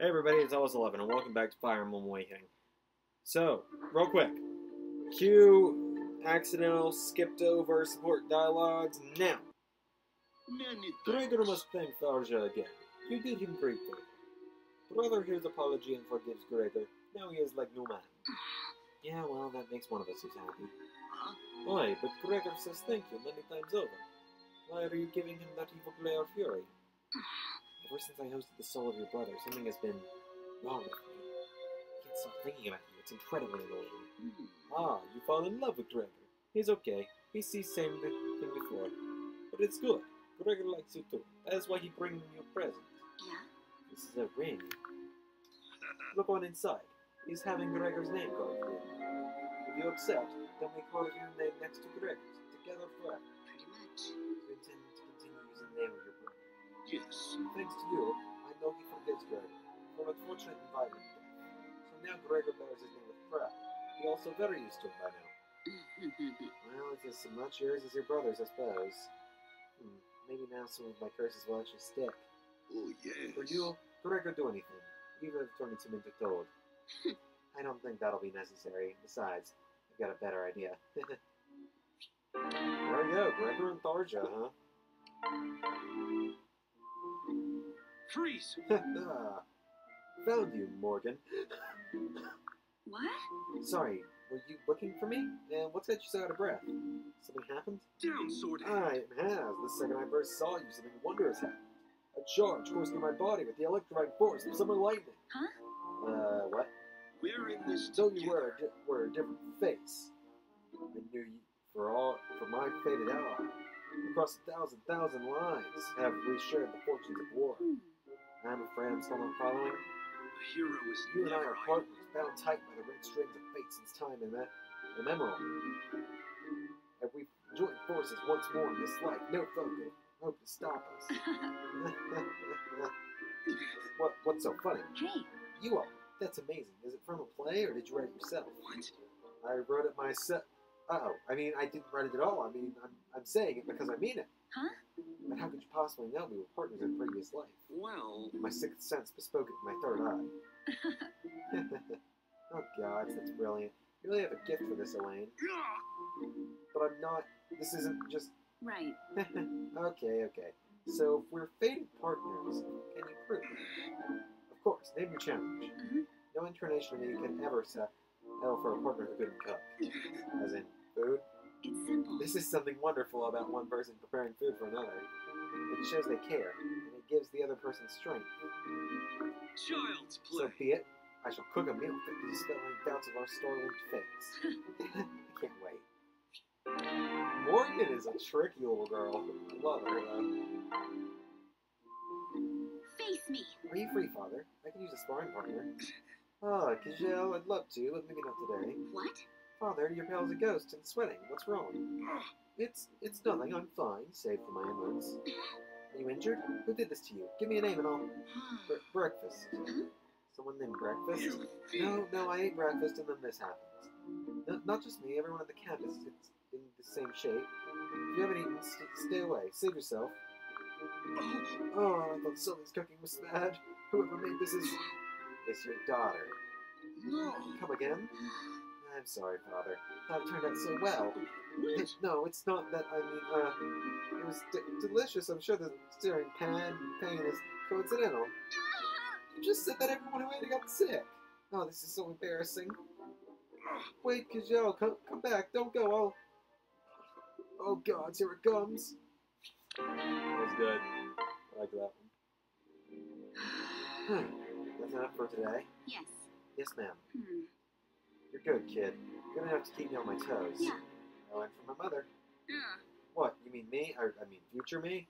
Hey everybody, it's always 11 and welcome back to Fire Emblem Awakening. So, real quick, cue accidental skipped over support dialogues now. Gregor must thank Tharja again. You did him great favor. Brother hears apology and forgives Gregor. Now he is like no man. Yeah, well, that makes one of us who's happy. Aye, but Gregor says thank you many times over. Why are you giving him that evil glare of fury? Ever since I hosted the soul of your brother, something has been wrong with me. I can't stop thinking about you. It's incredibly annoying. Ah, you fall in love with Gregor. He's okay. He sees the same thing before. But it's good. Gregor likes you too. That is why he brings you a present. Yeah? This is a ring. Look on inside. He's having Gregor's name carved in. If you accept, then we carve your name next to Gregor's, together forever. Pretty much. You intend to continue using the name of your brother. Yes. Thanks to you, I know he forgives Gregor for an unfortunate and violent death. So now Gregor bears his name with pride. He also very used to it by now. Well, it's as much yours as your brother's, I suppose. Maybe now some of my curses will actually stick. Oh, yes. For you, Gregor do anything, even if turning him into Toad. I don't think that'll be necessary. Besides, I've got a better idea. There we go, Gregor and Tharja, huh? Freeze! Found you, Morgan. What? Sorry, were you looking for me? And what's got you so out of breath? Something happened? Down, sword. Aye, it has. The second I first saw you, something wondrous happened. A charge coursed through my body with the electrifying force of summer lightning. Huh? What? We're in this Though together. you were a different face, I knew you for my fated ally. Across 1,000 lines have we shared the fortunes of war. I'm afraid I'm still not following. A hero is You and I never are idle. partners, bound tight by the red strings of fate since time immemorial. And we've joined forces once more in this life. No foe can hope to stop us. What's so funny? Hey. You are. That's amazing. Is it from a play, or did you write it yourself? What? I wrote it myself. Uh-oh. I mean, I didn't write it at all. I mean, I'm saying it because I mean it. Huh? But how could you possibly know we were partners in a previous life? Well... My sixth sense bespoke it in my third eye. Oh, God, that's brilliant. You really have a gift for this, Elaine. But I'm not... This isn't just... Right. Okay. So, if we're fated partners, can you prove it? Of course, name your challenge. No incarnation of me can ever settle for a partner who couldn't cook. As in, food? It's simple. This is something wonderful about one person preparing food for another. It shows they care, and it gives the other person strength. Child's play. So be it. I shall cook a meal fit to dispel any doubts of our star-linked fates. I can't wait. Morgan is a tricky little girl. I love her, though. Face me. Are you free, Father? I can use a sparring partner. Ah, Kajel, I'd love to, but maybe not today. What? Father, your pal's a ghost and sweating. What's wrong? It's nothing. I'm fine, save for my inwards. Are you injured? Who did this to you? Give me a name and I'll... breakfast. Someone named Breakfast? You thief. No, I ate breakfast and then this happens. No, not just me, everyone at the camp is in the same shape. If you haven't eaten, stay away. Save yourself. Oh, I thought Sully's cooking was bad. Whoever made this is... It's your daughter. No. Come again? I'm sorry, Father. Thought it turned out so well. No, it's not that. I mean, it was delicious. I'm sure the stirring pan pain is coincidental. You just said that everyone who ate it got sick. Oh, this is so embarrassing. Wait, Kajel, come back. Don't go. Oh, God, here it comes. That was good. I like that one. That's enough for today. Yes. Yes, ma'am. You're good, kid. Good enough to keep me on my toes. Yeah. I learned from my mother. Yeah. What, you mean me? I mean future me?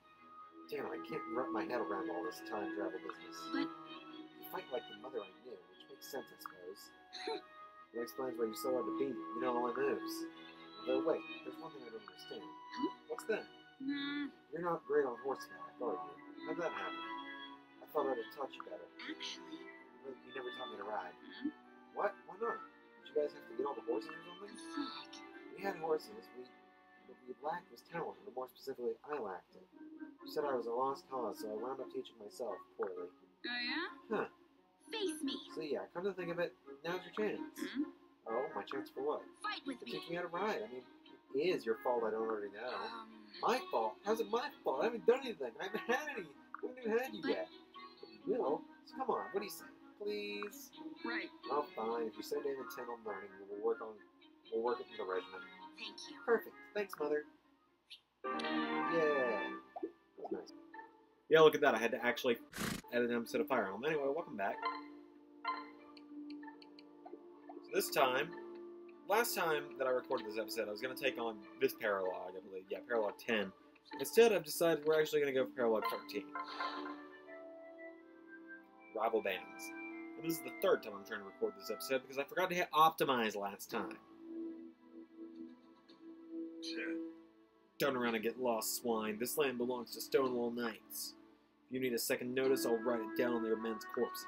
Damn, I can't wrap my head around all this time travel business. But... You fight like the mother I knew, which makes sense, I suppose. It explains why you're so hard to beat. You know all my moves. Though wait, there's one thing I don't understand. Huh? What's that? Nah. You're not great on horseback, are you? How'd that happen? I thought I'd have taught you better. Actually... You never taught me to ride. What? Why not? Did you guys have to get all the horses or something? Pathetic. We had horses. What we lacked was talent, or more specifically, I lacked it. You said I was a lost cause, so I wound up teaching myself poorly. Oh, yeah? Huh. Come to think of it, now's your chance. Hmm? Oh, my chance for what? Fight with To me. teach me how to ride. I mean, it is your fault I don't already know. My fault? How's it my fault? I haven't done anything. I haven't had any. I haven't even had you yet. But you will. So come on, what do you say? Please? Right. Oh, fine. If you set an intent on learning, we'll work it in the regimen. Thank you. Perfect. Thanks, Mother. Yeah. That was nice. Yeah, look at that. I had to actually edit an episode of Fire Emblem. Anyway, welcome back. So this time, last time that I recorded this episode, I was going to take on this Paralogue, I believe. Yeah, Paralogue 10. Instead, I've decided we're actually going to go for Paralogue 13. Rival Bands. And this is the third time I'm trying to record this episode because I forgot to hit optimize last time. Turn around and get lost, swine. This land belongs to Stonewall Knights. If you need a second notice, I'll write it down on their men's corpses.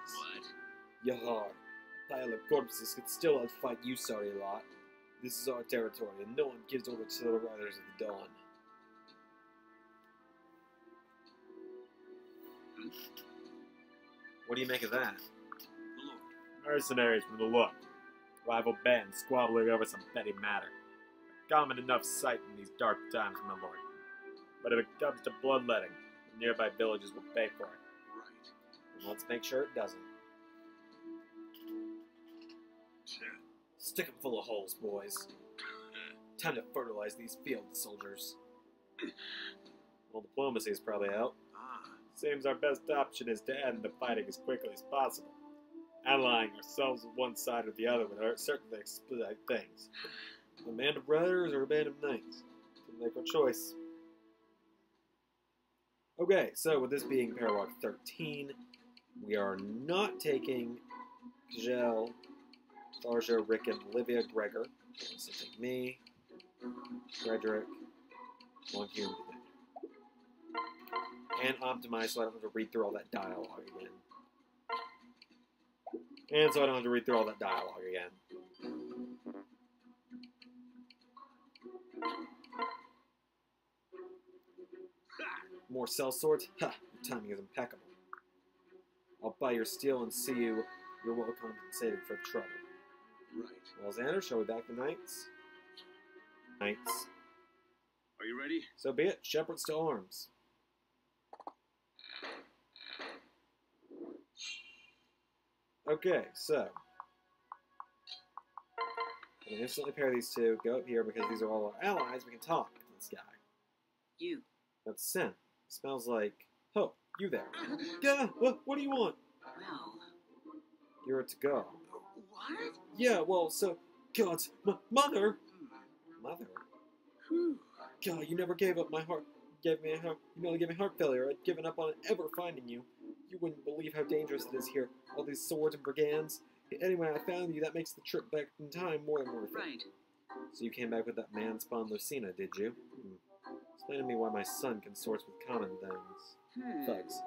What? Yahar. A pile of corpses could still outfight you, sorry lot. This is our territory, and no one gives orders to the Riders of the Dawn. What do you make of that? Mercenaries from the look. Rival bands squabbling over some petty matter. A common enough sight in these dark times, my lord. But if it comes to bloodletting, the nearby villages will pay for it. Right. And let's make sure it doesn't. Stick 'em full of holes, boys. Time to fertilize these field soldiers. Well, diplomacy is probably out. Seems our best option is to end the fighting as quickly as possible. Allying ourselves with one side or the other would certainly expedite things. A band of riders or a band of knights? We'll make our choice. Okay, so with this being Paralogue 13, we are not taking Kjell, Tharja, Rickon, Olivia, Gregor. So take me, Frederick, Montague, and optimize so I don't have to read through all that dialogue again. And so I don't have to read through all that dialogue again. More cell swords? Ha! Your timing is impeccable. I'll buy your steel and see you're well compensated for the trouble. Right. Well, Xander, shall we back the knights? Knights. Are you ready? So be it. Shepherds to arms. Okay, so I can instantly pair these two, go up here because these are all our allies. We can talk to this guy. You. That's Sen. Smells like. Oh, you there. Yeah, what do you want? Well. You're to go. What? Yeah, well, so. God's. Mother! Mother? Whew. God, you never gave up my heart. You nearly gave me heart failure. I'd given up on ever finding you. You wouldn't believe how dangerous it is here. All these swords and brigands. Anyway, I found you. That makes the trip back in time more than worth it. Right. So you came back with that man-spawn Lucina, did you? Explain to me why my son consorts with common things. Thugs.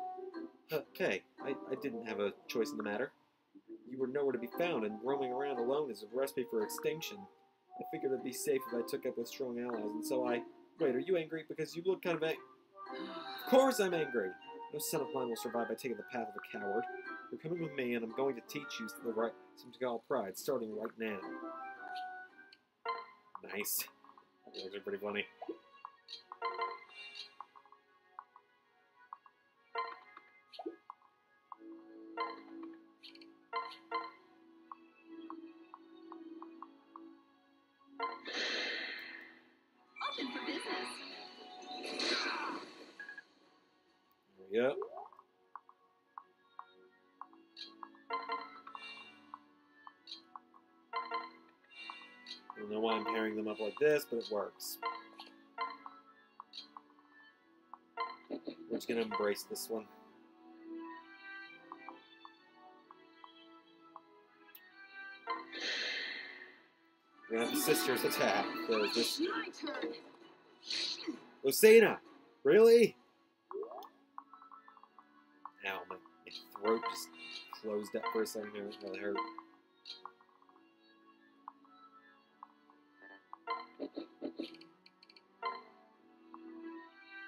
Okay, I didn't have a choice in the matter. You were nowhere to be found, and roaming around alone is a recipe for extinction. I figured it'd be safe if I took up with strong allies, and so I... Wait, are you angry? Because you look kind of angry. Of course I'm angry! No son of mine will survive by taking the path of a coward. You're coming with me, and I'm going to teach you some Tagal pride, starting right now. Nice. Those are pretty funny. Open for business. There we go. I don't know why I'm pairing them up like this, but it works. We're just going to embrace this one. We're going to have the sisters attack. There's this... My turn. Lucina! Really? Ow, my throat just closed up for a second there. It really hurt.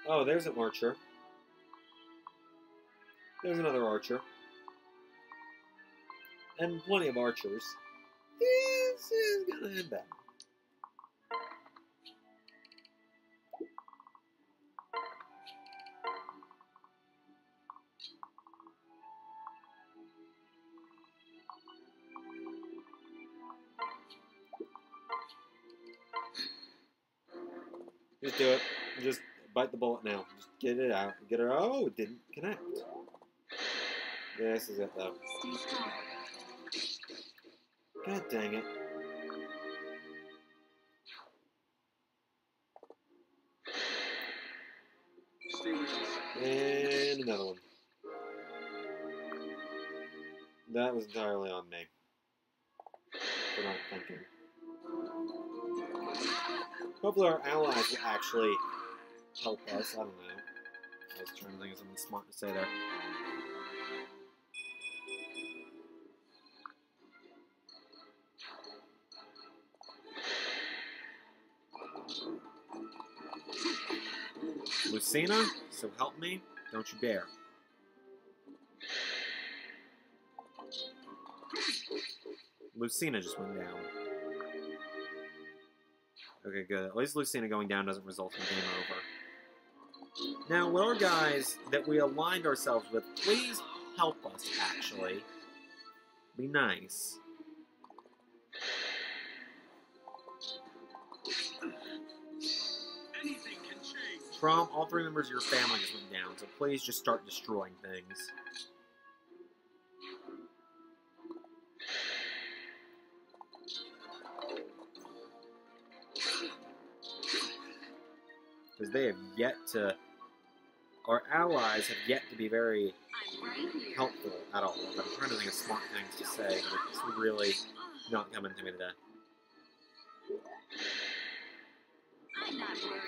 Oh, there's an archer. There's another archer. and plenty of archers, this is gonna end bad. Just do it. Just bite the bullet now. Just get it out. Get it. Oh, it didn't connect. Yeah, this is it though. Stay strong. God dang it. Stay with us. And another one. That was entirely on me. For not thinking. Hopefully our allies will actually help us. I don't know. I was trying to think of something smart to say there. Lucina, so help me, don't you dare. Lucina just went down. Okay, good. At least Lucina going down doesn't result in game over. Now, with our guys that we aligned ourselves with, please help us, actually. Be nice. Anything can change. Prom, all 3 members of your family just went down, so please just start destroying things. Because they have yet to... Our allies have yet to be very I'm right here. helpful at all. I'm trying to think of smart things to say, but it's really not coming to me today. I'm not worried.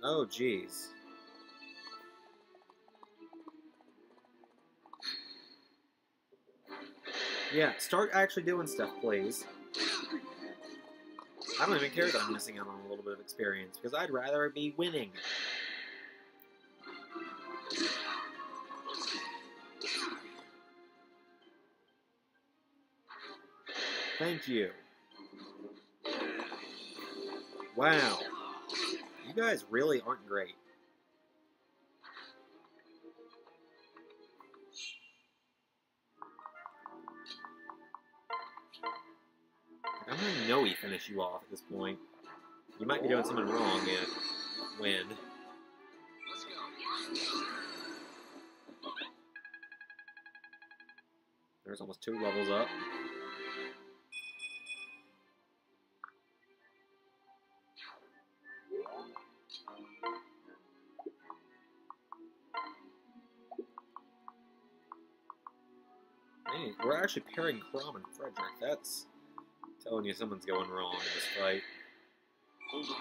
Oh, jeez. Yeah, start actually doing stuff, please. I don't even care that I'm missing out on a little bit of experience, because I'd rather be winning. Thank you. Wow. You guys really aren't great. I'm gonna know-y finish you off at this point. You might be doing something wrong and win. Let's go. There's almost 2 levels up. Hey, we're actually pairing Crom and Frederick. That's telling you someone's going wrong in this fight. Hold on.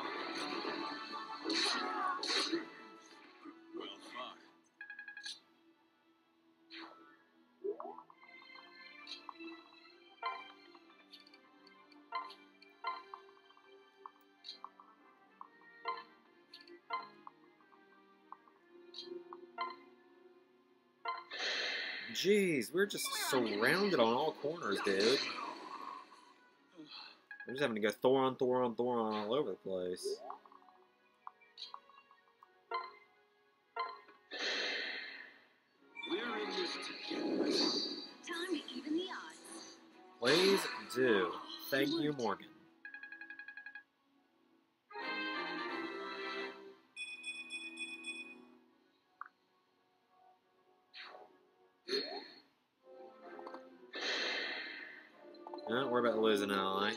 Well, fuck. Jeez, we're just surrounded on all corners, dude. We're just having to go Thor on Thor on Thor on all over the place. We're in this together. Time to even the odds. Please do. Thank you, Morgan. No, we're about to lose an ally.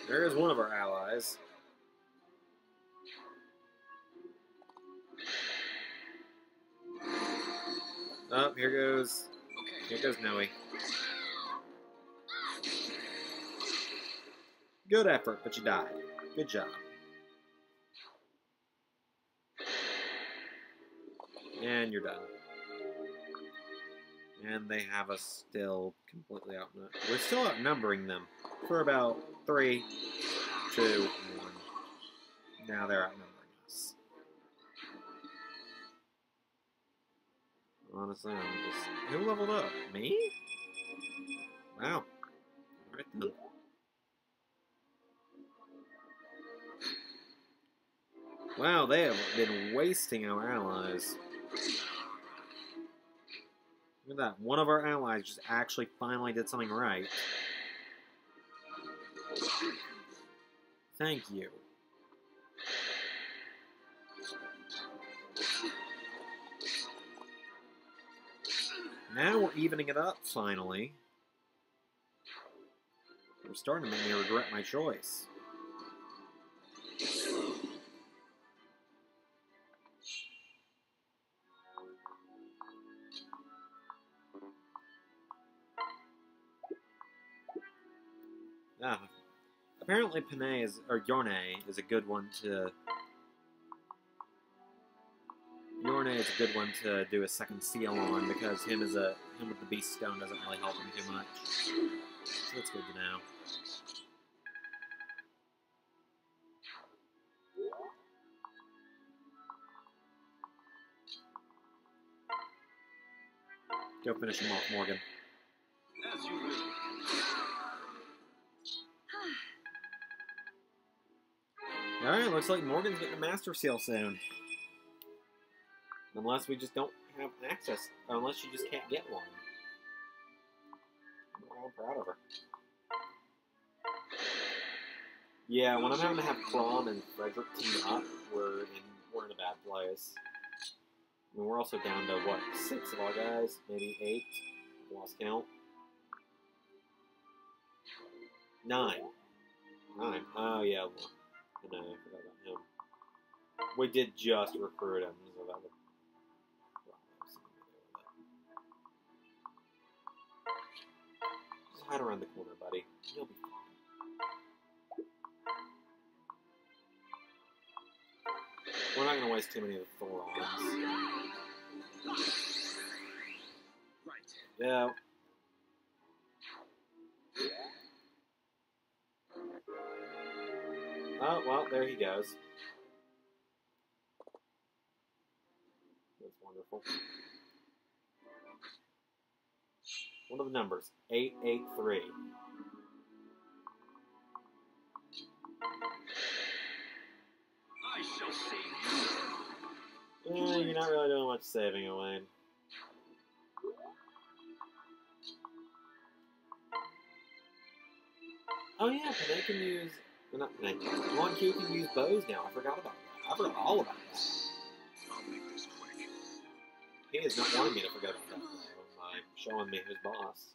There is one of our allies. Oh, here goes Noe. Good effort, but you died. Good job. And you're done. And they have us still completely outnumbered. We're still outnumbering them. for about 3, 2, 1. Now they're outnumbering us. Honestly, I'm just... Who leveled up? Me? Wow. Alright then. Wow, they have been wasting our allies. Look at that. One of our allies just actually finally did something right. Thank you. Now we're evening it up, finally. We're starting to make me regret my choice. Ah, apparently Panay is, or Yorne is a good one to... Yorne is a good one to do a second seal on, because him with the Beast Stone doesn't really help him too much. So that's good to know. Go finish him off, Morgan. Alright, looks like Morgan's getting a Master Seal soon. Unless we just don't have access, or unless you just can't get one. I'm proud of her. Yeah, when I'm having to have Crom and Frederick team up, we're in a bad place. I mean, we're also down to, what, 6 of our guys? Maybe 8? Lost count. 9. 9. Oh, yeah. Well, no, I forgot about him. We did just recruit him, so that would just hide around the corner, buddy. You'll be fine. We're not going to waste too many of the Thorons. Right. Yeah. Oh, well, there he goes. That's wonderful. What are the numbers? 883. I shall save you. You're not really doing much saving, Elaine. Oh yeah, Panay can use... Well, not Panay. Juan Q can use bows now. I forgot about that. I forgot all about that. I'll make this quick. He is not wanting me to forget about that, though, by showing me who's boss.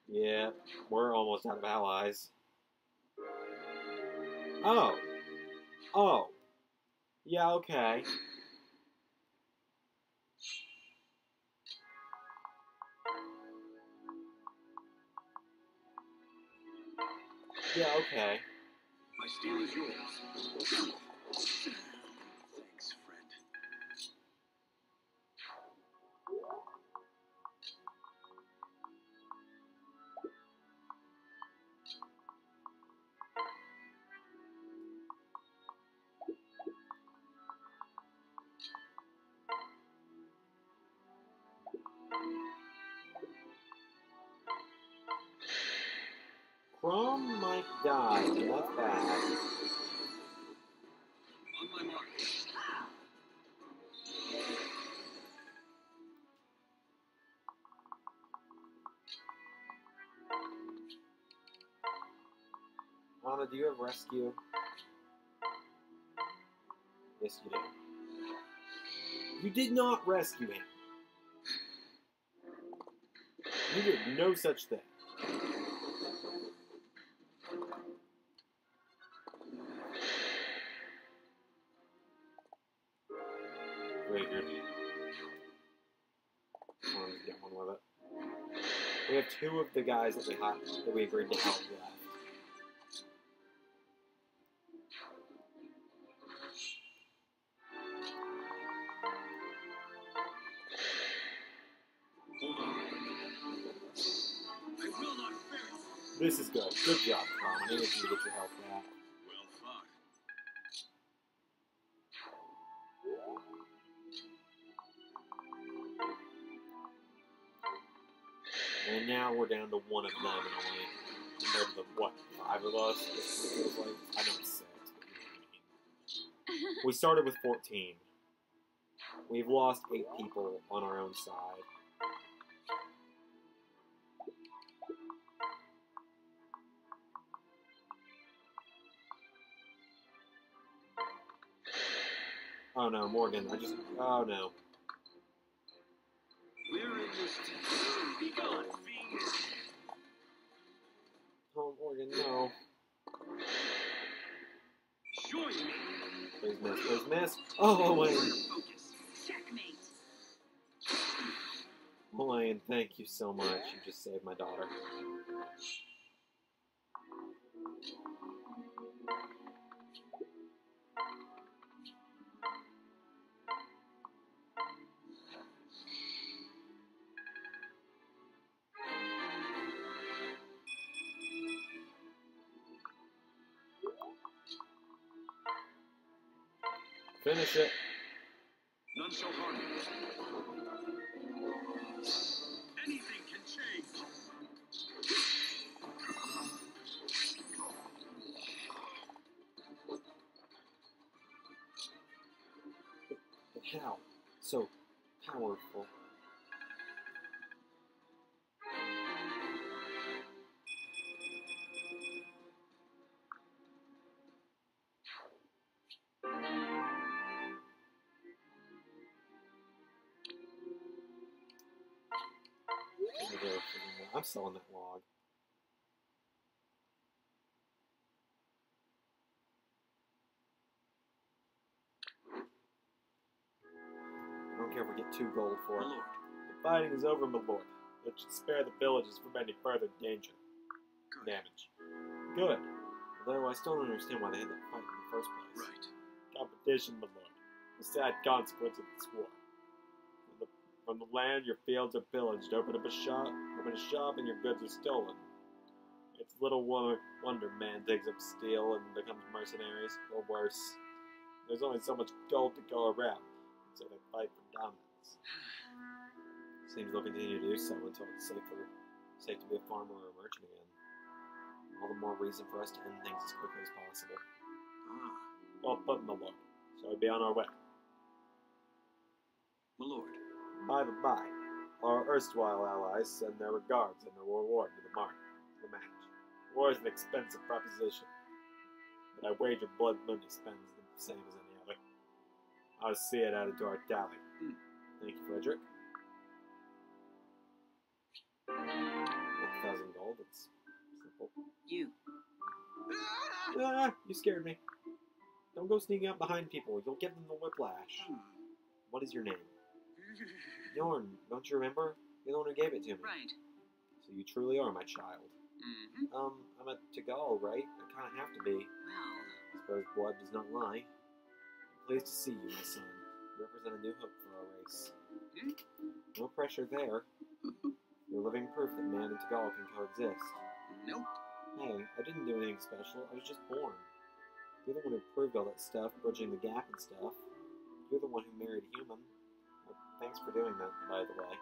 Yeah, we're almost out of allies. Oh. Oh. Yeah, okay. Yeah, okay. My steel is yours. Thanks, friend. Chrome might die, and that's bad. On my mark. Anna, do you have rescue? Yes, you do. You did not rescue him. You did no such thing. Figured. Wanted to get one with it. We have two of the guys that we agreed to help left. I will not fail. This is good. Good job, Tom. I needed you to get your health back. Well fought. And now we're down to one of them only. Compared to the, what, 5 of us? This feels like, I know it's 6. We started with 14. We've lost 8 people on our own side. Oh no, Morgan, oh no. We're in this together. Be gone, fiend. Oh, Morgan, no. Join me. Please miss. Oh, Elaine. Focus. Checkmate. Elaine, thank you so much. You just saved my daughter. Finish it. None shall harm you. Anything can change. But how? So powerful. I'm selling that log. I don't care if we get 2 gold for it. My lord. The fighting is over, my lord. It should spare the villages from any further danger. Good. Damage. Good. Although I still don't understand why they had that fight in the first place. Right. Competition, my lord. The sad consequence of this war. From the land, your fields are pillaged. Open a shop, and your goods are stolen. It's little wonder man digs up steel and becomes mercenaries, or worse. There's only so much gold to go around, so they fight for dominance. Seems they'll continue to do so until it's safe to be a farmer or a merchant again. All the more reason for us to end things as quickly as possible. Ah, Well put, my lord. Shall we be on our way? my lord. By the by, our erstwhile allies send their regards and a reward to the match. War is an expensive proposition, but I wager Blood Money spends the same as any other. I'll see it added to our tally. Thank you, Frederick. 1,000 gold, it's simple. You. Ah, you scared me. Don't go sneaking up behind people, you'll give them the whiplash. What is your name? Yorn, don't you remember? You're the one who gave it to me. Right. So you truly are my child. Mm-hmm. I'm a Tagal, right? I kinda have to be. Well. I suppose blood does not lie. I'm pleased to see you, my son. You represent a new hope for our race. No pressure there. You're living proof that man and Tagal can coexist. Nope. Hey, I didn't do anything special. I was just born. You're the one who proved all that stuff, bridging the gap and stuff. You're the one who married a human. Well, thanks for doing that, by the way.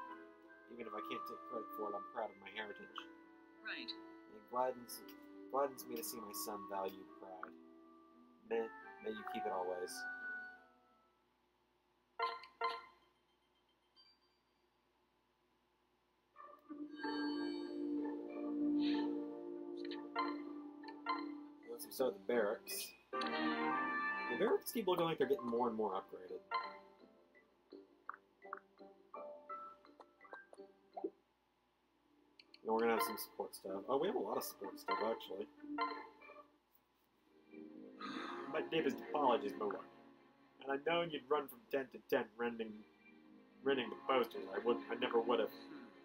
Even if I can't take credit for it, I'm proud of my heritage. Right. It gladdens me to see my son value pride. May you keep it always. So the barracks. The barracks keep looking like they're getting more and more upgraded. And we're gonna have some support stuff. Oh, we have a lot of support stuff, actually. My deepest apologies, my lord. And I know you'd run from tent to tent, rending the posters. I never would have.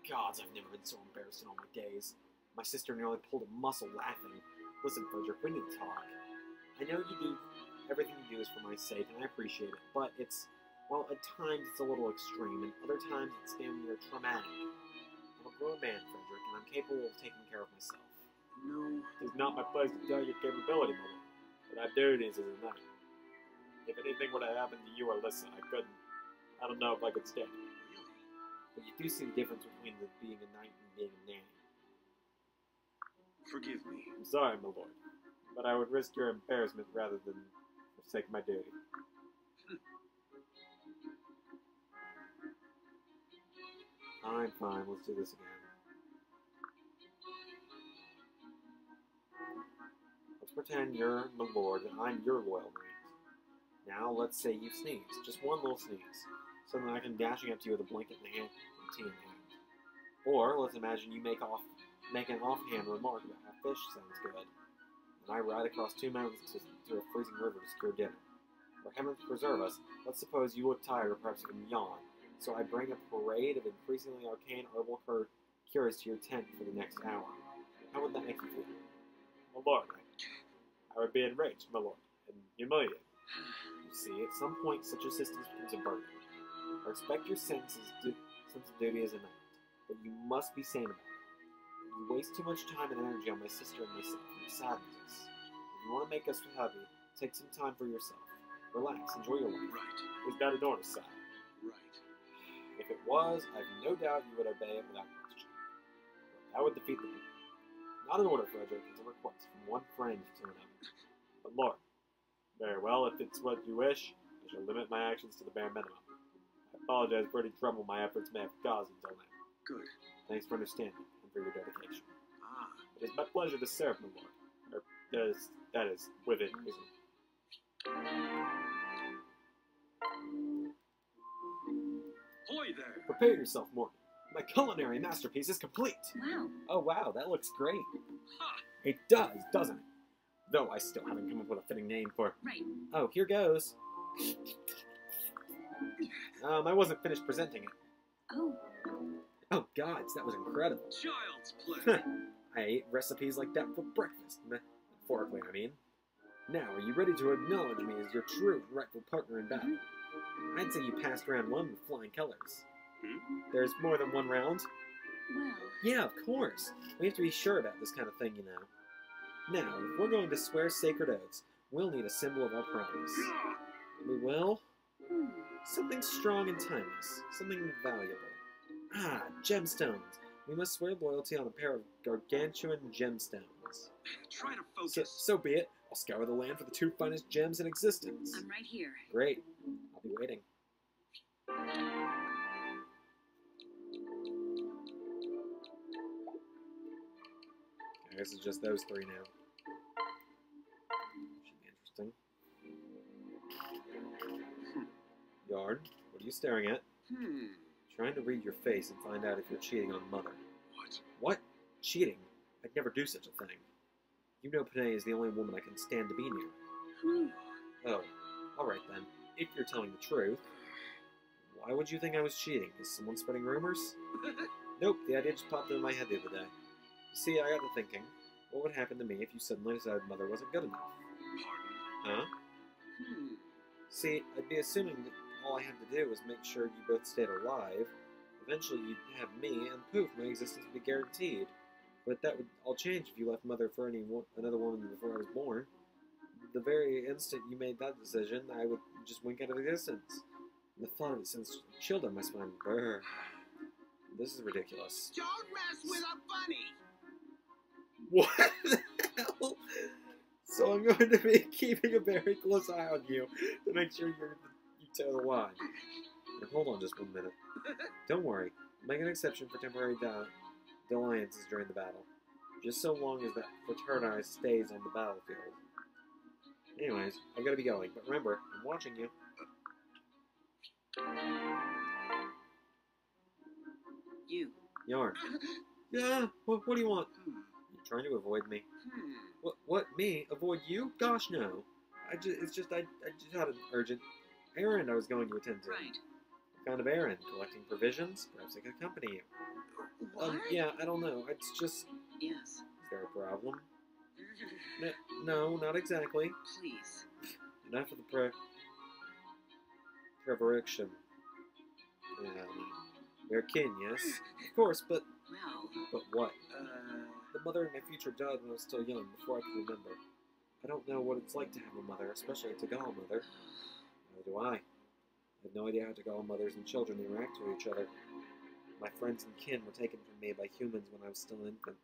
gods, I've never been so embarrassed in all my days. My sister nearly pulled a muscle laughing. Listen, Frederick, we need to talk. I know you do. Everything you do is for my sake, and I appreciate it, but it's, well, at times it's a little extreme, and other times it's damn near traumatic. I'm a grown man, Frederick, and I'm capable of taking care of myself. No. It is not my place to doubt your capability, Mother, but I have duties as a knight. If anything were to happen to you or Alyssa, I don't know if I could stand it. But you do see the difference between being a knight and being a nanny. Forgive me. I'm sorry, my lord, but I would risk your embarrassment rather than forsake my duty. Fine, let's do this again. Let's pretend you're my lord and I'm your loyal knight. Now, let's say you sneeze. Just one little sneeze. Suddenly I come dashing up to you with a blanket in the hand and tea in hand. Or, let's imagine you make an offhand remark about how fish sounds good. And I ride across 2 mountains to a freezing river to secure dinner. For heavens preserve us, let's suppose you look tired or perhaps even yawn. So I bring a parade of increasingly arcane herbal cures to your tent for the next hour. How would that make you feel? My lord, I would be enraged, my lord, and humiliated. You see, at some point such assistance becomes a burden. I respect your sense of duty as a knight, but you must be sane about it. You waste too much time and energy on my sister and myself, and it saddens us. If you want to make us happy, take some time for yourself. Relax, enjoy your life. Right. Is that an order, sire? Right. If it was, I have no doubt you would obey it without question. But that would defeat the people. Not an order, Frederick, it's a request from one friend to another. But Lord, very well, if it's what you wish, I shall limit my actions to the bare minimum. I apologize for any trouble my efforts may have caused until now. Good. Thanks for understanding and for your dedication. Ah. It is my pleasure to serve, my lord. Or, that is, within reason. Hoy there! Prepare yourself, Morgan. My culinary masterpiece is complete! Wow. Oh wow, that looks great. Ha! It does, doesn't it? Though I still haven't come up with a fitting name for... Right. Oh, here goes. I wasn't finished presenting it. Oh. Oh gods, that was incredible. Child's play! I ate recipes like that for breakfast. Metaphorically, I mean. Now, are you ready to acknowledge me as your true and rightful partner in battle? I'd say you passed round 1 with flying colors. There's more than one round? Well. Yeah, of course. We have to be sure about this kind of thing, you know. Now, if we're going to swear sacred oaths, we'll need a symbol of our promise. We will? Something strong and timeless. Something valuable. Ah, gemstones. We must swear loyalty on a pair of gargantuan gemstones. Try to focus. So be it. I'll scour the land for the 2 finest gems in existence. I'm right here. Great. I'll be waiting. I guess it's just those 3 now. Should be interesting. Yarn, what are you staring at? Trying to read your face and find out if you're cheating on Mother. What? What? Cheating? I'd never do such a thing. You know Panay is the only woman I can stand to be near. Oh, alright then. If you're telling the truth. Why would you think I was cheating? Is someone spreading rumors? Nope, the idea just popped into my head the other day. You see, I got to thinking, what would happen to me if you suddenly decided Mother wasn't good enough? Pardon? Huh? See, I'd be assuming that all I had to do was make sure you both stayed alive. Eventually you'd have me, and poof, my existence would be guaranteed. But that would all change if you left Mother for another woman before I was born. The very instant you made that decision, I would just wink out of existence. And the thought of it sends chill down my spine. Brr. This is ridiculous. Don't mess with a bunny! What the hell? So I'm going to be keeping a very close eye on you to make sure you toe the line. Now, hold on just 1 minute. Don't worry. I'll make an exception for temporary dalliances during the battle. Just so long as that fraternize stays on the battlefield. Anyways, I've got to be going. But remember, I'm watching you. You. Yarn. Yeah, what do you want? You're trying to avoid me. What, me? Avoid you? Gosh, no. I just had an urgent errand I was going to attend to. Right. Kind of errand, collecting provisions? Perhaps I could accompany you. What? Yeah, I don't know. It's just... Yes. Is there a problem? No, not exactly. Please. Enough of the prevarication. We're kin, yes? Of course, but... Well, But what? uh... The mother of my future died when I was still young, before I could remember. I don't know what it's like to have a mother, especially a Tagal mother. Neither do I. I have no idea how Tagal mothers and children interact with each other. My friends and kin were taken from me by humans when I was still an infant.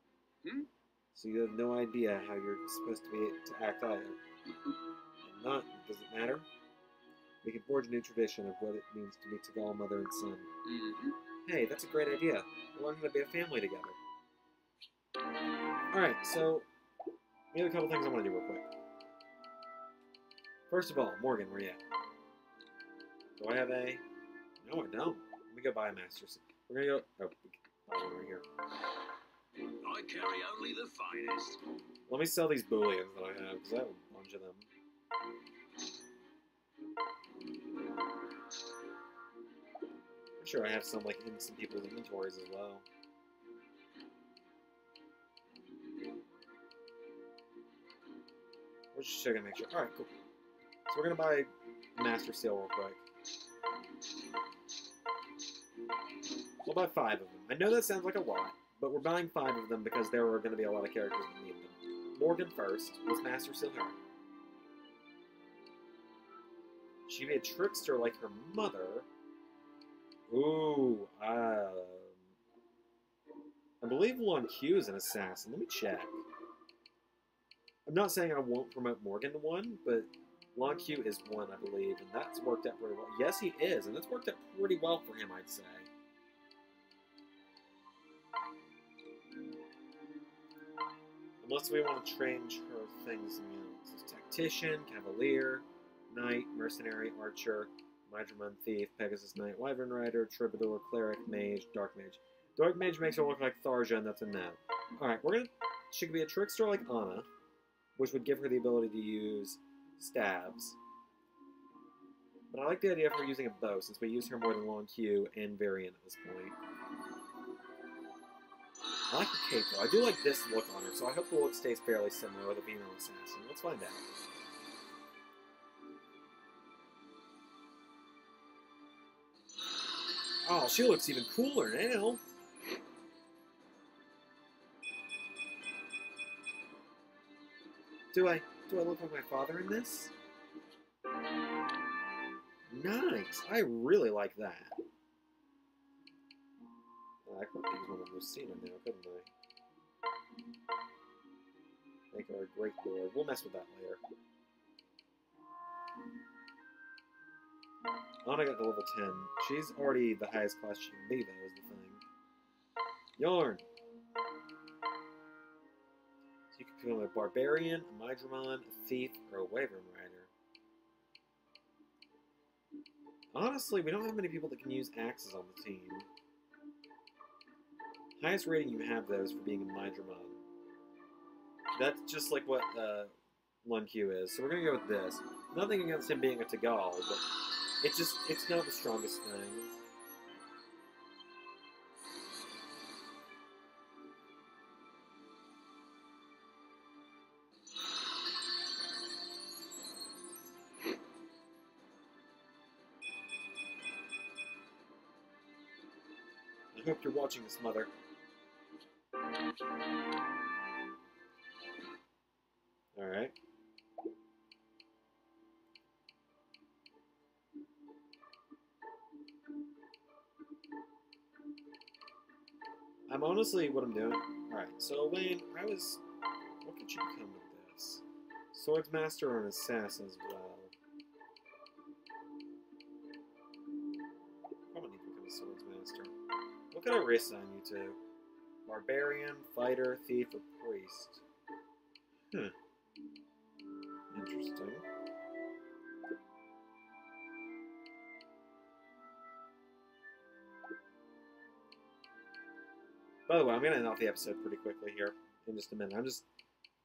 So you have no idea how you're supposed to act either. And not, does it matter? We can forge a new tradition of what it means to be Tagal mother and son. Hey, that's a great idea. We'll learn how to be a family together. Alright, so we have a couple things I want to do real quick. First of all, Morgan, where you at? Do I have a... No, I don't. Let me go buy a Master Seal. We're gonna go... Oh, we can buy one right here. I carry only the finest. Let me sell these bullions that I have, because I have a bunch of them. I'm sure I have some, like, in some people's inventories as well. We're just checking to make sure. Alright, cool. So we're gonna buy a Master Seal real quick. We'll buy 5 of them. I know that sounds like a lot, but we're buying 5 of them because there are going to be a lot of characters that need them. Morgan first. Let's Master Seal her. She'd be a trickster like her mother. Ooh, I believe Lon Q is an assassin. Let me check. I'm not saying I won't promote Morgan to 1, but Lon Q is 1, I believe, and that's worked out pretty well. Yes, he is, and that's worked out pretty well for him, I'd say. Unless we want to change her things, you know, this is Tactician, Cavalier, Knight, Mercenary, Archer, Mydramon, Thief, Pegasus Knight, Wyvern Rider, Troubadour, Cleric, Mage, Dark Mage. Dark Mage makes her look like Tharja, and that's a no. Alright, she could be a trickster like Anna, which would give her the ability to use stabs. But I like the idea of her using a bow, since we use her more than Long Q and Variant at this point. I like the cape, though. I do like this look on her, so I hope the look stays fairly similar with a female assassin. Let's find out. Oh, she looks even cooler now. Do I look like my father in this? Nice. I really like that. I could use one of Lucina now, couldn't I? Make her a great lord. We'll mess with that later. Anna got to level 10. She's already the highest class she can be, though, is the thing. Yarn! So you can become a barbarian, a Mydramon, a thief, or a Wyvern Rider. Honestly, we don't have many people that can use axes on the team. Highest rating you have, though, is for being a Mydramon. That's just like what Lun Q is, so we're going to go with this. Nothing against him being a Tagal, but it's not the strongest thing. I hope you're watching this, Mother. Alright. I'm honestly what I'm doing. Alright, so Wayne, what could you become with this? Swordsmaster or an assassin as well. Probably need to become a swordsmaster. What could I reassign you to? Barbarian, fighter, thief, or priest? Interesting. By the way, I'm going to end off the episode pretty quickly here in just a minute.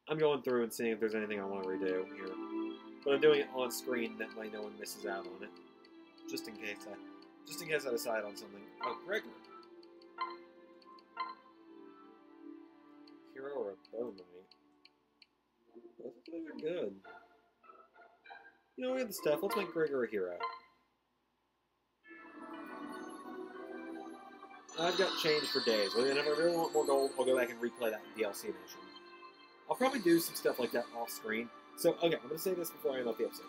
I'm going through and seeing if there's anything I want to redo here. But I'm doing it on screen, that way no one misses out on it. Just in case Just in case I decide on something. Oh, Gregor. Hero or a bow knight? Both of those are good. You know, we have the stuff. Let's make Gregor a hero. I've got change for days. And if I really want more gold, I'll go back and replay that DLC mission. I'll probably do some stuff like that off screen. So, okay, I'm going to say this before I end off the episode.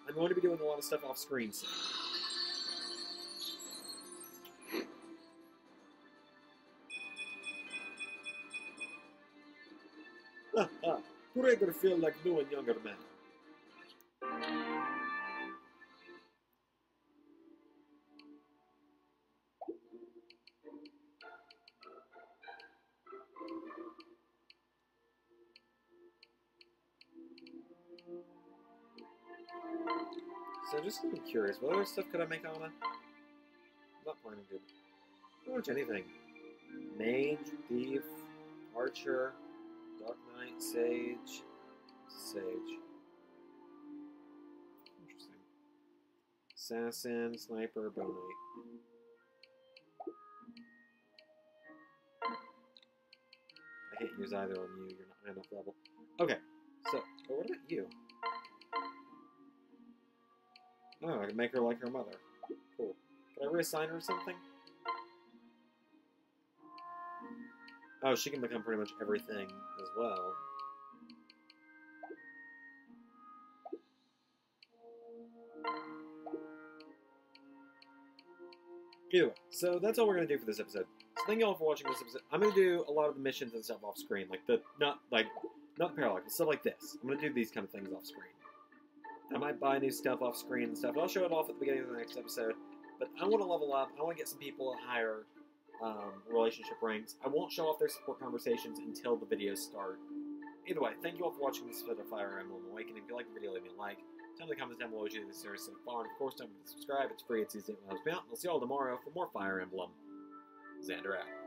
I'm going to be doing a lot of stuff off screen soon. Gregor feel like new and younger man. So just kind of curious, what other stuff could I make Anna? I'm not planning to. Pretty much anything. Mage, thief, archer, dark knight, sage, sage. Interesting. Assassin, sniper, bow knight. I can't use either on you, you're not high enough level. Okay, so, but what about you? Oh, I can make her like her mother. Cool. Can I reassign her or something? Oh, she can become pretty much everything as well. Either way, so that's all we're going to do for this episode. So thank you all for watching this episode. I'm going to do a lot of the missions and stuff off screen, like not Paralogue, but stuff like this. I'm going to do these kind of things off screen. I might buy new stuff off screen and stuff. I'll show it off at the beginning of the next episode. But I want to level up. I want to get some people higher relationship ranks. I won't show off their support conversations until the videos start. Either way, thank you all for watching this episode of Fire Emblem Awakening. If you like the video, leave me a like. Tell me in the comments down below what you think of the series so far. And of course, don't forget to subscribe. It's free. It's easy. It helps me out. We'll see you all tomorrow for more Fire Emblem. Xander out.